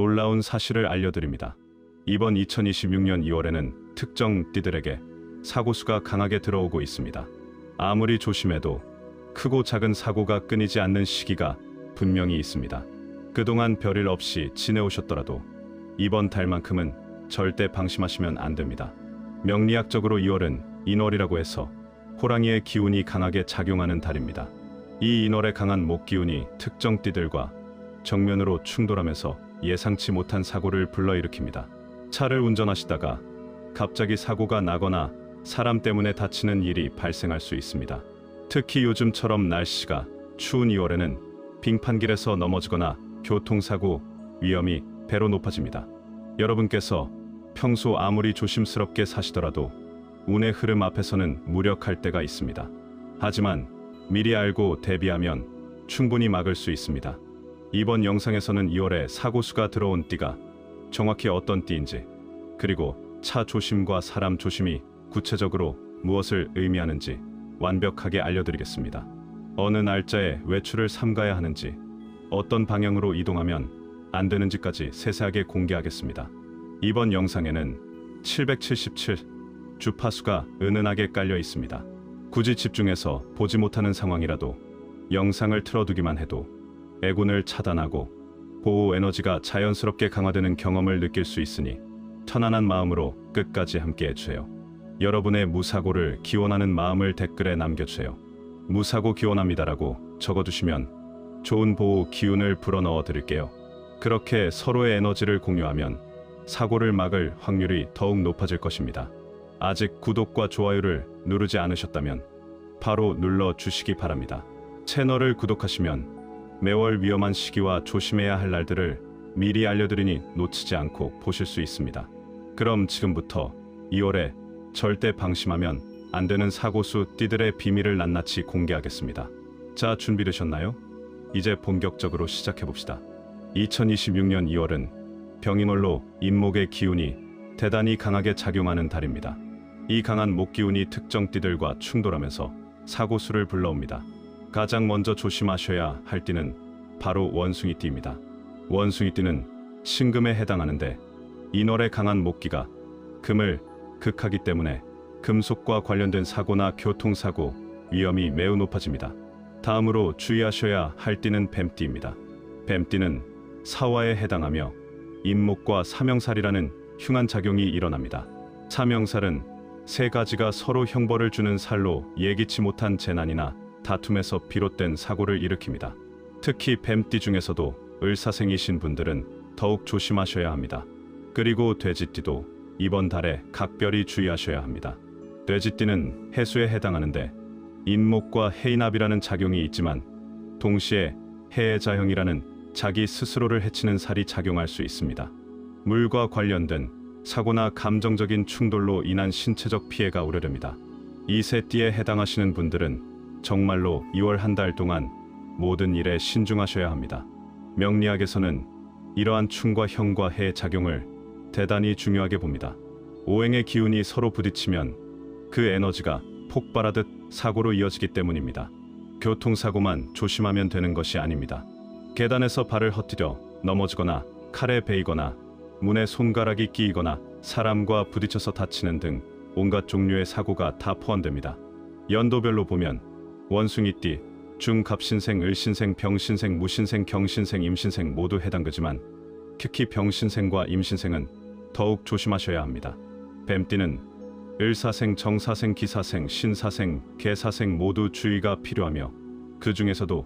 놀라운 사실을 알려드립니다. 이번 2026년 2월에는 특정 띠들에게 사고수가 강하게 들어오고 있습니다. 아무리 조심해도 크고 작은 사고가 끊이지 않는 시기가 분명히 있습니다. 그동안 별일 없이 지내오셨더라도 이번 달만큼은 절대 방심하시면 안 됩니다. 명리학적으로 2월은 인월이라고 해서 호랑이의 기운이 강하게 작용하는 달입니다. 이 인월의 강한 목기운이 특정 띠들과 정면으로 충돌하면서 예상치 못한 사고를 불러일으킵니다. 차를 운전하시다가 갑자기 사고가 나거나 사람 때문에 다치는 일이 발생할 수 있습니다. 특히 요즘처럼 날씨가 추운 2월에는 빙판길에서 넘어지거나 교통사고 위험이 배로 높아집니다. 여러분께서 평소 아무리 조심스럽게 사시더라도 운의 흐름 앞에서는 무력할 때가 있습니다. 하지만 미리 알고 대비하면 충분히 막을 수 있습니다. 이번 영상에서는 2월에 사고수가 들어온 띠가 정확히 어떤 띠인지, 그리고 차 조심과 사람 조심이 구체적으로 무엇을 의미하는지 완벽하게 알려드리겠습니다. 어느 날짜에 외출을 삼가야 하는지, 어떤 방향으로 이동하면 안 되는지까지 세세하게 공개하겠습니다. 이번 영상에는 777 주파수가 은은하게 깔려 있습니다. 굳이 집중해서 보지 못하는 상황이라도 영상을 틀어두기만 해도 애군을 차단하고 보호 에너지가 자연스럽게 강화되는 경험을 느낄 수 있으니 편안한 마음으로 끝까지 함께 해주세요. 여러분의 무사고를 기원하는 마음을 댓글에 남겨주세요. 무사고 기원합니다라고 적어두시면 좋은 보호 기운을 불어넣어 드릴게요. 그렇게 서로의 에너지를 공유하면 사고를 막을 확률이 더욱 높아질 것입니다. 아직 구독과 좋아요를 누르지 않으셨다면 바로 눌러주시기 바랍니다. 채널을 구독하시면 매월 위험한 시기와 조심해야 할 날들을 미리 알려드리니 놓치지 않고 보실 수 있습니다. 그럼 지금부터 2월에 절대 방심하면 안 되는 사고수 띠들의 비밀을 낱낱이 공개하겠습니다. 자, 준비되셨나요? 이제 본격적으로 시작해봅시다. 2026년 2월은 병인월로 임목의 기운이 대단히 강하게 작용하는 달입니다. 이 강한 목기운이 특정 띠들과 충돌하면서 사고수를 불러옵니다. 가장 먼저 조심하셔야 할 띠는 바로 원숭이띠입니다. 원숭이띠는 신금에 해당하는데 인월의 강한 목기가 금을 극하기 때문에 금속과 관련된 사고나 교통사고 위험이 매우 높아집니다. 다음으로 주의하셔야 할 띠는 뱀띠입니다. 뱀띠는 사화에 해당하며 임목과 사명살이라는 흉한 작용이 일어납니다. 사명살은 세 가지가 서로 형벌을 주는 살로 예기치 못한 재난이나 다툼에서 비롯된 사고를 일으킵니다. 특히 뱀띠 중에서도 을사생이신 분들은 더욱 조심하셔야 합니다. 그리고 돼지띠도 이번 달에 각별히 주의하셔야 합니다. 돼지띠는 해수에 해당하는데 인목과 해인합이라는 작용이 있지만 동시에 해외자형이라는 자기 스스로를 해치는 살이 작용할 수 있습니다. 물과 관련된 사고나 감정적인 충돌로 인한 신체적 피해가 우려됩니다. 이 세 띠에 해당하시는 분들은 정말로 2월 한 달 동안 모든 일에 신중하셔야 합니다. 명리학에서는 이러한 충과 형과 해의 작용을 대단히 중요하게 봅니다. 오행의 기운이 서로 부딪히면 그 에너지가 폭발하듯 사고로 이어지기 때문입니다. 교통사고만 조심하면 되는 것이 아닙니다. 계단에서 발을 헛디뎌 넘어지거나 칼에 베이거나 문에 손가락이 끼이거나 사람과 부딪혀서 다치는 등 온갖 종류의 사고가 다 포함됩니다. 연도별로 보면 원숭이띠, 중갑신생, 을신생, 병신생, 무신생, 경신생, 임신생 모두 해당되지만 특히 병신생과 임신생은 더욱 조심하셔야 합니다. 뱀띠는 을사생, 정사생, 기사생, 신사생, 개사생 모두 주의가 필요하며 그 중에서도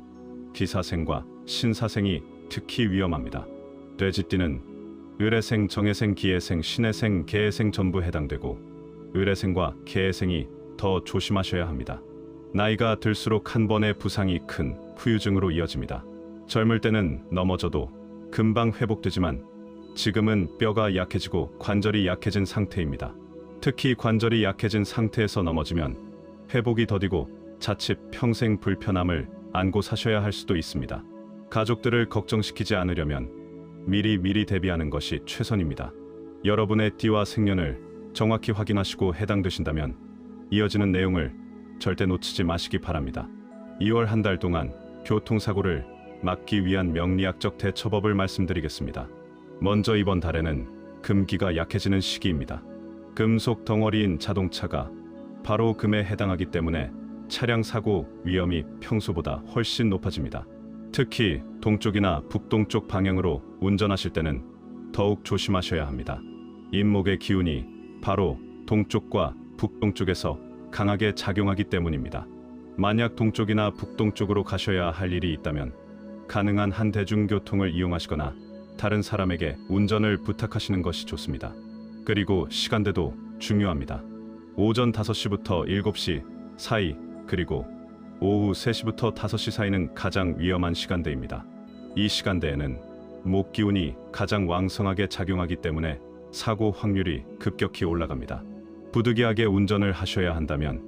기사생과 신사생이 특히 위험합니다. 돼지띠는 을해생, 정해생, 기해생, 신해생, 개해생 전부 해당되고 을해생과 개해생이 더 조심하셔야 합니다. 나이가 들수록 한 번의 부상이 큰 후유증으로 이어집니다. 젊을 때는 넘어져도 금방 회복되지만 지금은 뼈가 약해지고 관절이 약해진 상태입니다. 특히 관절이 약해진 상태에서 넘어지면 회복이 더디고 자칫 평생 불편함을 안고 사셔야 할 수도 있습니다. 가족들을 걱정시키지 않으려면 미리 대비하는 것이 최선입니다. 여러분의 띠와 생년을 정확히 확인하시고 해당되신다면 이어지는 내용을 절대 놓치지 마시기 바랍니다. 2월 한 달 동안 교통사고를 막기 위한 명리학적 대처법을 말씀드리겠습니다. 먼저 이번 달에는 금기가 약해지는 시기입니다. 금속 덩어리인 자동차가 바로 금에 해당하기 때문에 차량 사고 위험이 평소보다 훨씬 높아집니다. 특히 동쪽이나 북동쪽 방향으로 운전하실 때는 더욱 조심하셔야 합니다. 인목의 기운이 바로 동쪽과 북동쪽에서 강하게 작용하기 때문입니다. 만약 동쪽이나 북동쪽으로 가셔야 할 일이 있다면 가능한 한 대중교통을 이용하시거나 다른 사람에게 운전을 부탁하시는 것이 좋습니다. 그리고 시간대도 중요합니다. 오전 5시부터 7시 사이, 그리고 오후 3시부터 5시 사이는 가장 위험한 시간대입니다. 이 시간대에는 목 기운이 가장 왕성하게 작용하기 때문에 사고 확률이 급격히 올라갑니다. 부득이하게 운전을 하셔야 한다면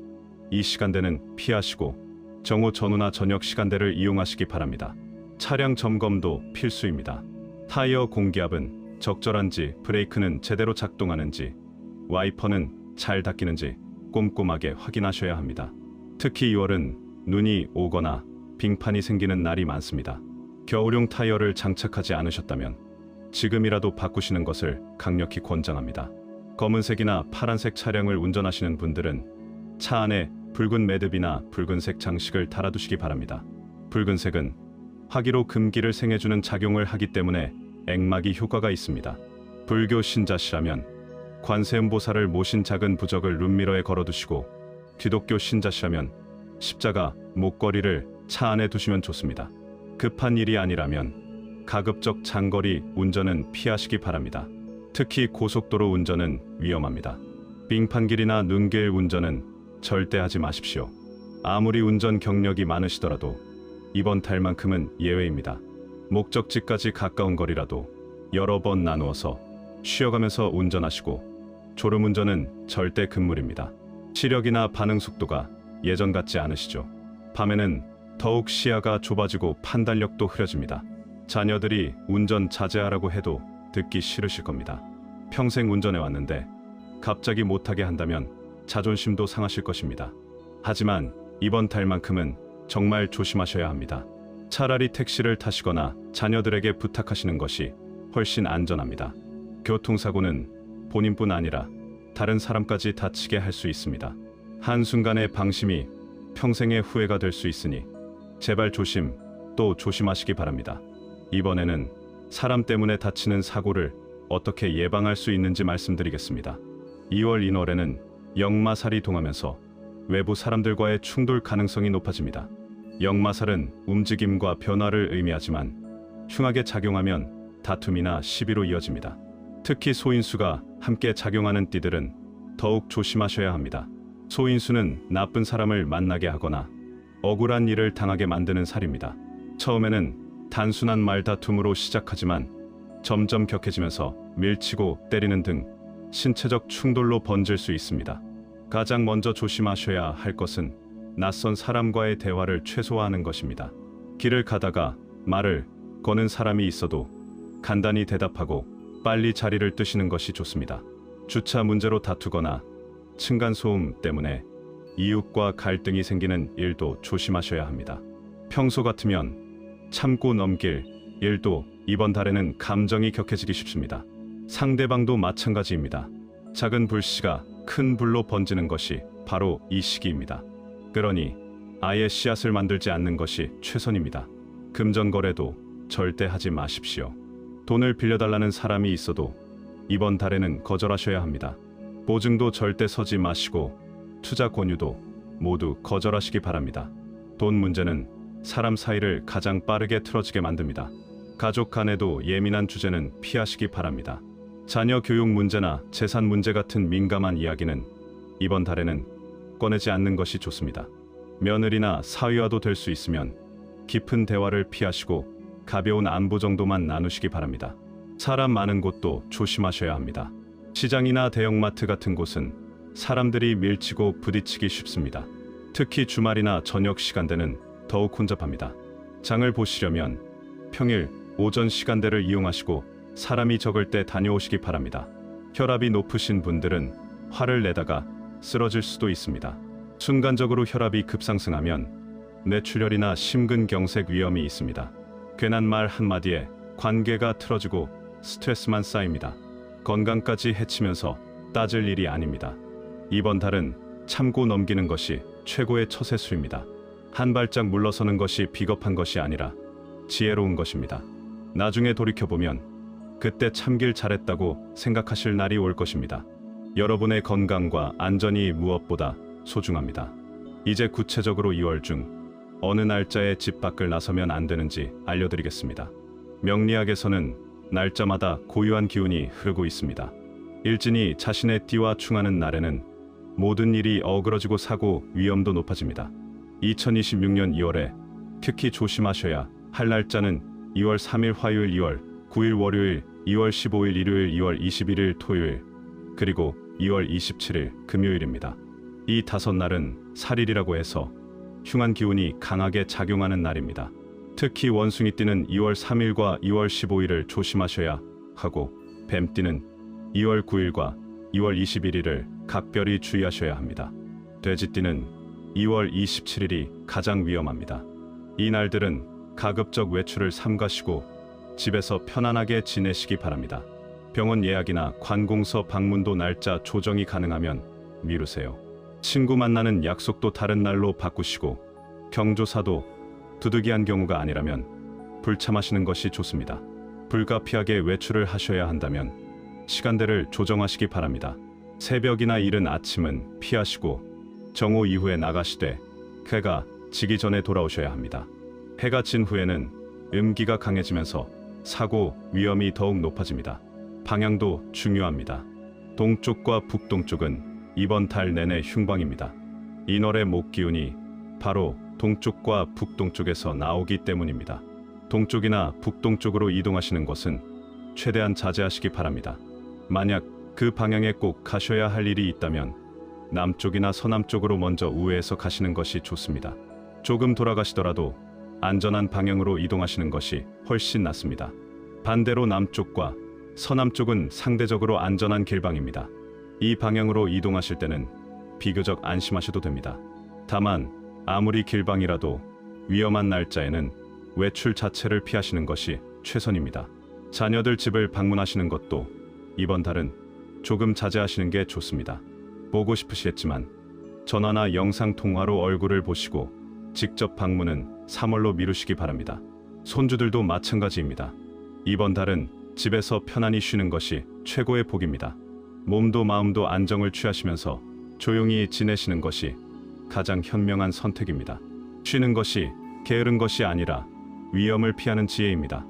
이 시간대는 피하시고 정오 전후나 저녁 시간대를 이용하시기 바랍니다. 차량 점검도 필수입니다. 타이어 공기압은 적절한지, 브레이크는 제대로 작동하는지, 와이퍼는 잘 닦이는지 꼼꼼하게 확인하셔야 합니다. 특히 2월은 눈이 오거나 빙판이 생기는 날이 많습니다. 겨울용 타이어를 장착하지 않으셨다면 지금이라도 바꾸시는 것을 강력히 권장합니다. 검은색이나 파란색 차량을 운전하시는 분들은 차 안에 붉은 매듭이나 붉은색 장식을 달아두시기 바랍니다. 붉은색은 화기로 금기를 생해주는 작용을 하기 때문에 액막이 효과가 있습니다. 불교 신자시라면 관세음보살을 모신 작은 부적을 룸미러에 걸어두시고, 기독교 신자시라면 십자가 목걸이를 차 안에 두시면 좋습니다. 급한 일이 아니라면 가급적 장거리 운전은 피하시기 바랍니다. 특히 고속도로 운전은 위험합니다. 빙판길이나 눈길 운전은 절대 하지 마십시오. 아무리 운전 경력이 많으시더라도 이번 달만큼은 예외입니다. 목적지까지 가까운 거리라도 여러 번 나누어서 쉬어가면서 운전하시고, 졸음운전은 절대 금물입니다. 시력이나 반응 속도가 예전 같지 않으시죠? 밤에는 더욱 시야가 좁아지고 판단력도 흐려집니다. 자녀들이 운전 자제하라고 해도 듣기 싫으실 겁니다. 평생 운전해 왔는데 갑자기 못하게 한다면 자존심도 상하실 것입니다. 하지만 이번 달만큼은 정말 조심하셔야 합니다. 차라리 택시를 타시거나 자녀들에게 부탁하시는 것이 훨씬 안전합니다. 교통사고는 본인뿐 아니라 다른 사람까지 다치게 할 수 있습니다. 한순간의 방심이 평생의 후회가 될 수 있으니 제발 조심 또 조심하시기 바랍니다. 이번에는 사람 때문에 다치는 사고를 어떻게 예방할 수 있는지 말씀드리겠습니다. 2월 인월에는 역마살이 동하면서 외부 사람들과의 충돌 가능성이 높아집니다. 역마살은 움직임과 변화를 의미하지만 흉하게 작용하면 다툼이나 시비로 이어집니다. 특히 소인수가 함께 작용하는 띠들은 더욱 조심하셔야 합니다. 소인수는 나쁜 사람을 만나게 하거나 억울한 일을 당하게 만드는 살입니다. 처음에는 단순한 말다툼으로 시작하지만 점점 격해지면서 밀치고 때리는 등 신체적 충돌로 번질 수 있습니다. 가장 먼저 조심하셔야 할 것은 낯선 사람과의 대화를 최소화하는 것입니다. 길을 가다가 말을 거는 사람이 있어도 간단히 대답하고 빨리 자리를 뜨시는 것이 좋습니다. 주차 문제로 다투거나 층간소음 때문에 이웃과 갈등이 생기는 일도 조심하셔야 합니다. 평소 같으면 참고 넘길 일도 이번 달에는 감정이 격해지기 쉽습니다. 상대방도 마찬가지입니다. 작은 불씨가 큰 불로 번지는 것이 바로 이 시기입니다. 그러니 아예 씨앗을 만들지 않는 것이 최선입니다. 금전거래도 절대 하지 마십시오. 돈을 빌려달라는 사람이 있어도 이번 달에는 거절하셔야 합니다. 보증도 절대 서지 마시고 투자 권유도 모두 거절하시기 바랍니다. 돈 문제는 사람 사이를 가장 빠르게 틀어지게 만듭니다. 가족 간에도 예민한 주제는 피하시기 바랍니다. 자녀 교육 문제나 재산 문제 같은 민감한 이야기는 이번 달에는 꺼내지 않는 것이 좋습니다. 며느리나 사위와도 될 수 있으면 깊은 대화를 피하시고 가벼운 안부 정도만 나누시기 바랍니다. 사람 많은 곳도 조심하셔야 합니다. 시장이나 대형마트 같은 곳은 사람들이 밀치고 부딪히기 쉽습니다. 특히 주말이나 저녁 시간대는 더욱 혼잡합니다. 장을 보시려면 평일 오전 시간대를 이용하시고 사람이 적을 때 다녀오시기 바랍니다. 혈압이 높으신 분들은 화를 내다가 쓰러질 수도 있습니다. 순간적으로 혈압이 급상승하면 뇌출혈이나 심근경색 위험이 있습니다. 괜한 말 한마디에 관계가 틀어지고 스트레스만 쌓입니다. 건강까지 해치면서 따질 일이 아닙니다. 이번 달은 참고 넘기는 것이 최고의 처세술입니다. 한 발짝 물러서는 것이 비겁한 것이 아니라 지혜로운 것입니다. 나중에 돌이켜보면 그때 참길 잘했다고 생각하실 날이 올 것입니다. 여러분의 건강과 안전이 무엇보다 소중합니다. 이제 구체적으로 2월 중 어느 날짜에 집 밖을 나서면 안 되는지 알려드리겠습니다. 명리학에서는 날짜마다 고유한 기운이 흐르고 있습니다. 일진이 자신의 띠와 충하는 날에는 모든 일이 어그러지고 사고 위험도 높아집니다. 2026년 2월에 특히 조심하셔야 할 날짜는 2월 3일 화요일, 2월 9일 월요일, 2월 15일 일요일, 2월 21일 토요일, 그리고 2월 27일 금요일입니다. 이 5날은 살일이라고 해서 흉한 기운이 강하게 작용하는 날입니다. 특히 원숭이띠는 2월 3일과 2월 15일을 조심하셔야 하고 뱀띠는 2월 9일과 2월 21일을 각별히 주의하셔야 합니다. 돼지띠는 2월 27일이 가장 위험합니다. 이 날들은 가급적 외출을 삼가시고 집에서 편안하게 지내시기 바랍니다. 병원 예약이나 관공서 방문도 날짜 조정이 가능하면 미루세요. 친구 만나는 약속도 다른 날로 바꾸시고 경조사도 두둑이한 경우가 아니라면 불참하시는 것이 좋습니다. 불가피하게 외출을 하셔야 한다면 시간대를 조정하시기 바랍니다. 새벽이나 이른 아침은 피하시고 정오 이후에 나가시되 해가 지기 전에 돌아오셔야 합니다. 해가 진 후에는 음기가 강해지면서 사고 위험이 더욱 높아집니다. 방향도 중요합니다. 동쪽과 북동쪽은 이번 달 내내 흉방입니다. 인월의 목기운이 바로 동쪽과 북동쪽에서 나오기 때문입니다. 동쪽이나 북동쪽으로 이동하시는 것은 최대한 자제하시기 바랍니다. 만약 그 방향에 꼭 가셔야 할 일이 있다면 남쪽이나 서남쪽으로 먼저 우회해서 가시는 것이 좋습니다. 조금 돌아가시더라도 안전한 방향으로 이동하시는 것이 훨씬 낫습니다. 반대로 남쪽과 서남쪽은 상대적으로 안전한 길방입니다. 이 방향으로 이동하실 때는 비교적 안심하셔도 됩니다. 다만 아무리 길방이라도 위험한 날짜에는 외출 자체를 피하시는 것이 최선입니다. 자녀들 집을 방문하시는 것도 이번 달은 조금 자제하시는 게 좋습니다. 보고 싶으시겠지만 전화나 영상 통화로 얼굴을 보시고 직접 방문은 3월로 미루시기 바랍니다. 손주들도 마찬가지입니다. 이번 달은 집에서 편안히 쉬는 것이 최고의 복입니다. 몸도 마음도 안정을 취하시면서 조용히 지내시는 것이 가장 현명한 선택입니다. 쉬는 것이 게으른 것이 아니라 위험을 피하는 지혜입니다.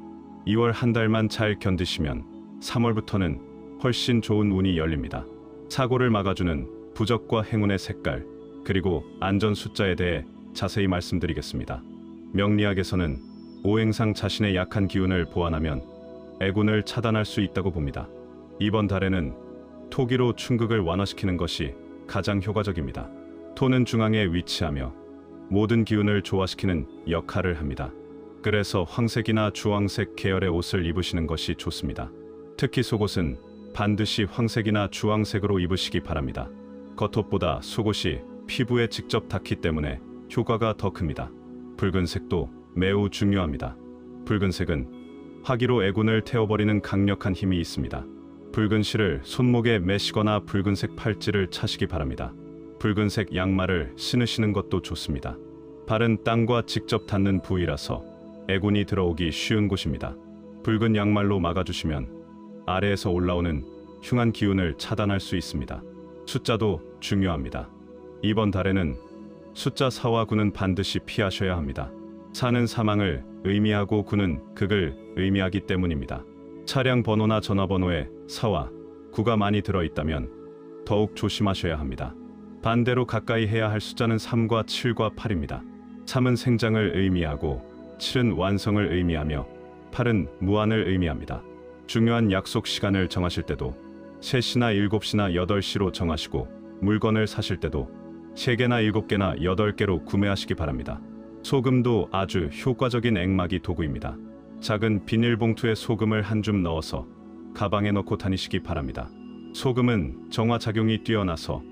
2월 한 달만 잘 견디시면 3월부터는 훨씬 좋은 운이 열립니다. 사고를 막아주는 부적과 행운의 색깔, 그리고 안전 숫자에 대해 자세히 말씀드리겠습니다. 명리학에서는 오행상 자신의 약한 기운을 보완하면 애군을 차단할 수 있다고 봅니다. 이번 달에는 토기로 충극을 완화시키는 것이 가장 효과적입니다. 토는 중앙에 위치하며 모든 기운을 조화시키는 역할을 합니다. 그래서 황색이나 주황색 계열의 옷을 입으시는 것이 좋습니다. 특히 속옷은 반드시 황색이나 주황색으로 입으시기 바랍니다. 겉옷보다 속옷이 피부에 직접 닿기 때문에 효과가 더 큽니다. 붉은색도 매우 중요합니다. 붉은색은 화기로 애군을 태워버리는 강력한 힘이 있습니다. 붉은 실을 손목에 매시거나 붉은색 팔찌를 차시기 바랍니다. 붉은색 양말을 신으시는 것도 좋습니다. 발은 땅과 직접 닿는 부위라서 애군이 들어오기 쉬운 곳입니다. 붉은 양말로 막아주시면 아래에서 올라오는 흉한 기운을 차단할 수 있습니다. 숫자도 중요합니다. 이번 달에는 숫자 4와 9는 반드시 피하셔야 합니다. 4는 사망을 의미하고 9는 극을 의미하기 때문입니다. 차량 번호나 전화번호에 4와 9가 많이 들어있다면 더욱 조심하셔야 합니다. 반대로 가까이 해야 할 숫자는 3과 7과 8입니다. 3은 생장을 의미하고 7은 완성을 의미하며 8은 무한을 의미합니다. 중요한 약속 시간을 정하실 때도 3시나 7시나 8시로 정하시고 물건을 사실 때도 3개나 7개나 8개로 구매하시기 바랍니다. 소금도 아주 효과적인 액막이 도구입니다. 작은 비닐봉투에 소금을 한 줌 넣어서 가방에 넣고 다니시기 바랍니다. 소금은 정화작용이 뛰어나서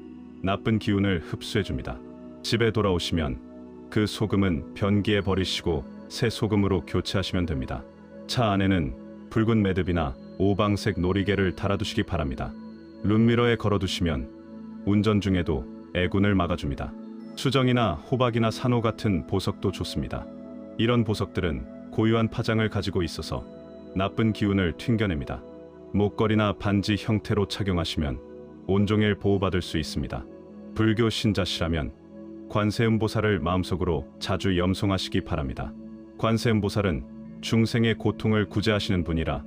나쁜 기운을 흡수해줍니다. 집에 돌아오시면 그 소금은 변기에 버리시고 새 소금으로 교체하시면 됩니다. 차 안에는 붉은 매듭이나 오방색 놀이개를 달아두시기 바랍니다. 룸미러에 걸어두시면 운전 중에도 애군을 막아줍니다. 수정이나 호박이나 산호 같은 보석도 좋습니다. 이런 보석들은 고유한 파장을 가지고 있어서 나쁜 기운을 튕겨냅니다. 목걸이나 반지 형태로 착용하시면 온종일 보호받을 수 있습니다. 불교 신자시라면 관세음보살을 마음속으로 자주 염송하시기 바랍니다. 관세음보살은 중생의 고통을 구제하시는 분이라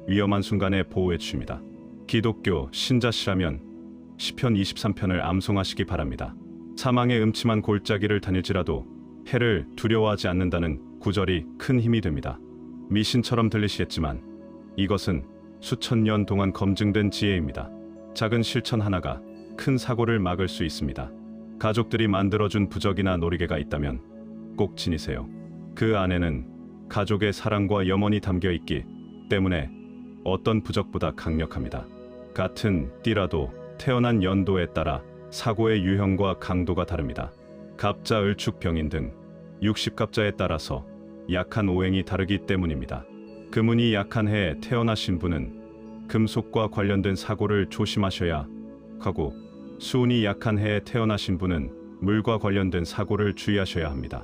위험한 순간에 보호해 주십니다. 기독교 신자시라면 시편 23편을 암송하시기 바랍니다. 사망의 음침한 골짜기를 다닐지라도 해를 두려워하지 않는다는 구절이 큰 힘이 됩니다. 미신처럼 들리시겠지만 이것은 수천 년 동안 검증된 지혜입니다. 작은 실천 하나가 큰 사고를 막을 수 있습니다. 가족들이 만들어준 부적이나 놀이개가 있다면 꼭 지니세요. 그 안에는 가족의 사랑과 염원이 담겨 있기 때문에 어떤 부적보다 강력합니다. 같은 띠라도 태어난 연도에 따라 사고의 유형과 강도가 다릅니다. 갑자, 을축, 병인 등 60갑자에 따라서 약한 오행이 다르기 때문입니다. 금운이 약한 해에 태어나신 분은 금속과 관련된 사고를 조심하셔야 하고, 수운이 약한 해에 태어나신 분은 물과 관련된 사고를 주의하셔야 합니다.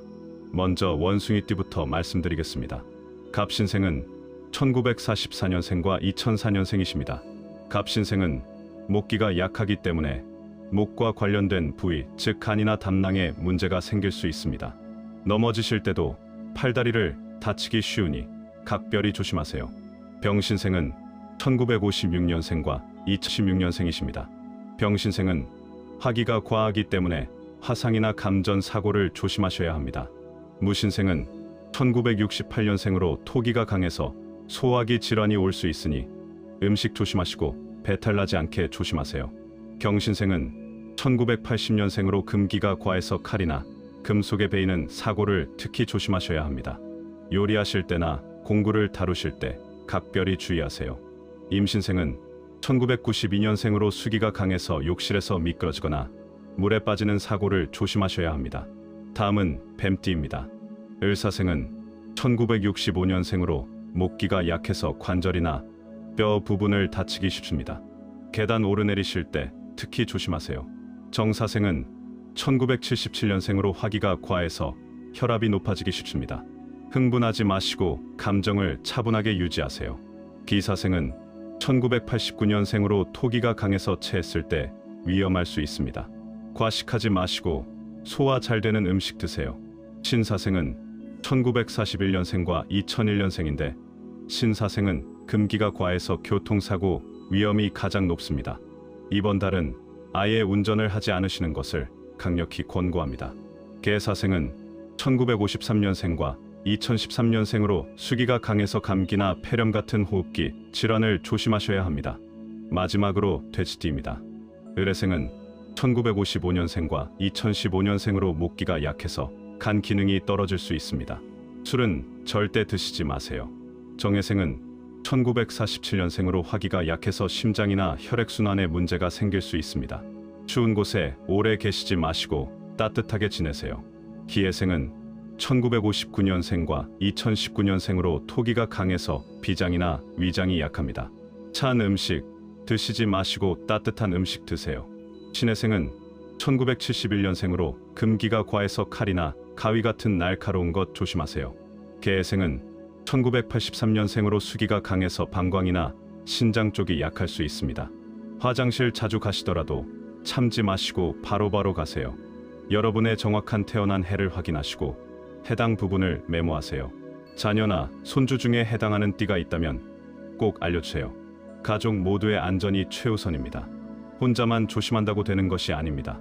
먼저 원숭이띠부터 말씀드리겠습니다. 갑신생은 1944년생과 2004년생이십니다. 갑신생은 목기가 약하기 때문에 목과 관련된 부위, 즉 간이나 담낭에 문제가 생길 수 있습니다. 넘어지실 때도 팔다리를 다치기 쉬우니 각별히 조심하세요. 병신생은 1956년생과 2016년생이십니다. 병신생은 화기가 과하기 때문에 화상이나 감전 사고를 조심하셔야 합니다. 무신생은 1968년생으로 토기가 강해서 소화기 질환이 올 수 있으니 음식 조심하시고 배탈 나지 않게 조심하세요. 경신생은 1980년생으로 금기가 과해서 칼이나 금속에 베이는 사고를 특히 조심하셔야 합니다. 요리하실 때나 공구를 다루실 때 각별히 주의하세요. 임신생은 1992년생으로 수기가 강해서 욕실에서 미끄러지거나 물에 빠지는 사고를 조심하셔야 합니다. 다음은 뱀띠입니다. 을사생은 1965년생으로 목기가 약해서 관절이나 뼈 부분을 다치기 쉽습니다. 계단 오르내리실 때 특히 조심하세요. 정사생은 1977년생으로 화기가 과해서 혈압이 높아지기 쉽습니다. 흥분하지 마시고 감정을 차분하게 유지하세요. 기사생은 1989년생으로 토기가 강해서 체했을 때 위험할 수 있습니다. 과식하지 마시고 소화 잘 되는 음식 드세요. 신사생은 1941년생과 2001년생인데 신사생은 금기가 과해서 교통사고 위험이 가장 높습니다. 이번 달은 아예 운전을 하지 않으시는 것을 강력히 권고합니다. 개사생은 1953년생과 2013년생으로 수기가 강해서 감기나 폐렴 같은 호흡기 질환을 조심하셔야 합니다. 마지막으로 돼지띠입니다. 을해생은 1955년생과 2015년생으로 목기가 약해서 간 기능이 떨어질 수 있습니다. 술은 절대 드시지 마세요. 정해생은 1947년생으로 화기가 약해서 심장이나 혈액순환에 문제가 생길 수 있습니다. 추운 곳에 오래 계시지 마시고 따뜻하게 지내세요. 기해생은 1959년생과 2019년생으로 토기가 강해서 비장이나 위장이 약합니다. 찬 음식 드시지 마시고 따뜻한 음식 드세요. 신해생은 1971년생으로 금기가 과해서 칼이나 가위 같은 날카로운 것 조심하세요. 개해생은 1983년생으로 수기가 강해서 방광이나 신장 쪽이 약할 수 있습니다. 화장실 자주 가시더라도 참지 마시고 바로바로 가세요. 여러분의 정확한 태어난 해를 확인하시고 해당 부분을 메모하세요. 자녀나 손주 중에 해당하는 띠가 있다면 꼭 알려주세요. 가족 모두의 안전이 최우선입니다. 혼자만 조심한다고 되는 것이 아닙니다.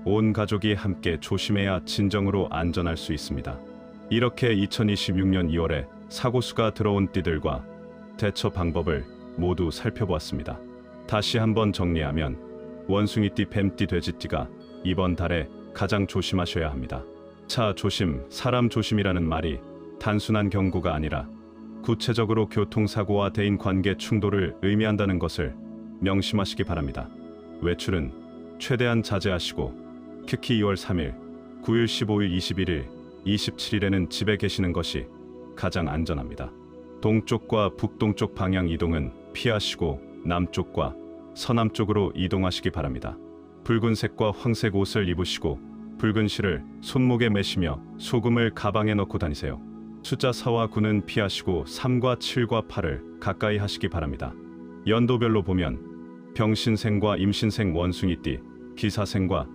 온 가족이 함께 조심해야 진정으로 안전할 수 있습니다. 이렇게 2026년 2월에 사고수가 들어온 띠들과 대처 방법을 모두 살펴보았습니다. 다시 한번 정리하면 원숭이띠, 뱀띠, 돼지띠가 이번 달에 가장 조심하셔야 합니다. 차 조심, 사람 조심이라는 말이 단순한 경고가 아니라 구체적으로 교통사고와 대인관계 충돌을 의미한다는 것을 명심하시기 바랍니다. 외출은 최대한 자제하시고 특히 2월 3일, 9일, 15일, 21일, 27일에는 집에 계시는 것이 가장 안전합니다. 동쪽과 북동쪽 방향 이동은 피하시고 남쪽과 서남쪽으로 이동하시기 바랍니다. 붉은색과 황색 옷을 입으시고 붉은 실을 손목에 매시며 소금을 가방에 넣고 다니세요. 숫자 4와 9는 피하시고 3과 7과 8을 가까이 하시기 바랍니다. 연도별로 보면 병신생과 임신생 원숭이띠, 기사생과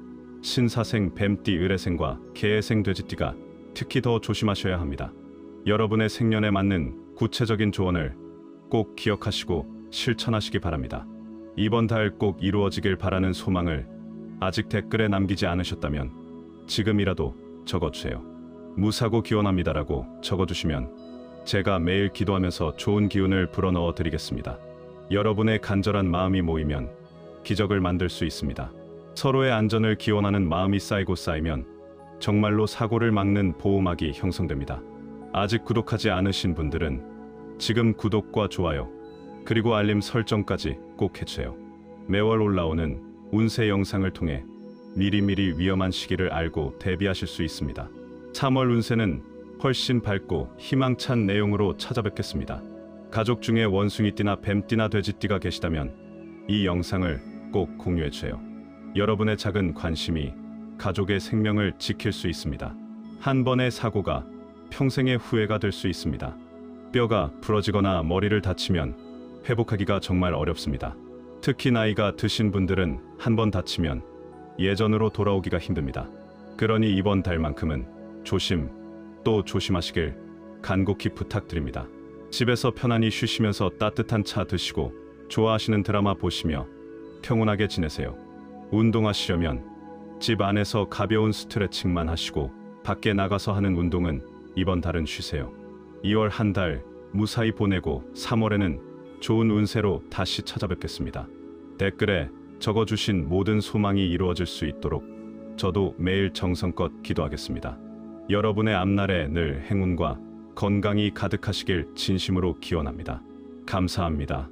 신사생 뱀띠 의뢰생과 개해생 돼지띠가 특히 더 조심하셔야 합니다. 여러분의 생년에 맞는 구체적인 조언을 꼭 기억하시고 실천하시기 바랍니다. 이번 달 꼭 이루어지길 바라는 소망을 아직 댓글에 남기지 않으셨다면 지금이라도 적어주세요. 무사고 기원합니다라고 적어주시면 제가 매일 기도하면서 좋은 기운을 불어넣어 드리겠습니다. 여러분의 간절한 마음이 모이면 기적을 만들 수 있습니다. 서로의 안전을 기원하는 마음이 쌓이고 쌓이면 정말로 사고를 막는 보호막이 형성됩니다. 아직 구독하지 않으신 분들은 지금 구독과 좋아요 그리고 알림 설정까지 꼭 해주세요. 매월 올라오는 운세 영상을 통해 미리미리 위험한 시기를 알고 대비하실 수 있습니다. 3월 운세는 훨씬 밝고 희망찬 내용으로 찾아뵙겠습니다. 가족 중에 원숭이띠나 뱀띠나 돼지띠가 계시다면 이 영상을 꼭 공유해주세요. 여러분의 작은 관심이 가족의 생명을 지킬 수 있습니다. 한 번의 사고가 평생의 후회가 될 수 있습니다. 뼈가 부러지거나 머리를 다치면 회복하기가 정말 어렵습니다. 특히 나이가 드신 분들은 한 번 다치면 예전으로 돌아오기가 힘듭니다. 그러니 이번 달만큼은 조심 또 조심하시길 간곡히 부탁드립니다. 집에서 편안히 쉬시면서 따뜻한 차 드시고 좋아하시는 드라마 보시며 평온하게 지내세요. 운동하시려면 집 안에서 가벼운 스트레칭만 하시고 밖에 나가서 하는 운동은 이번 달은 쉬세요. 2월 한 달 무사히 보내고 3월에는 좋은 운세로 다시 찾아뵙겠습니다. 댓글에 적어주신 모든 소망이 이루어질 수 있도록 저도 매일 정성껏 기도하겠습니다. 여러분의 앞날에 늘 행운과 건강이 가득하시길 진심으로 기원합니다. 감사합니다.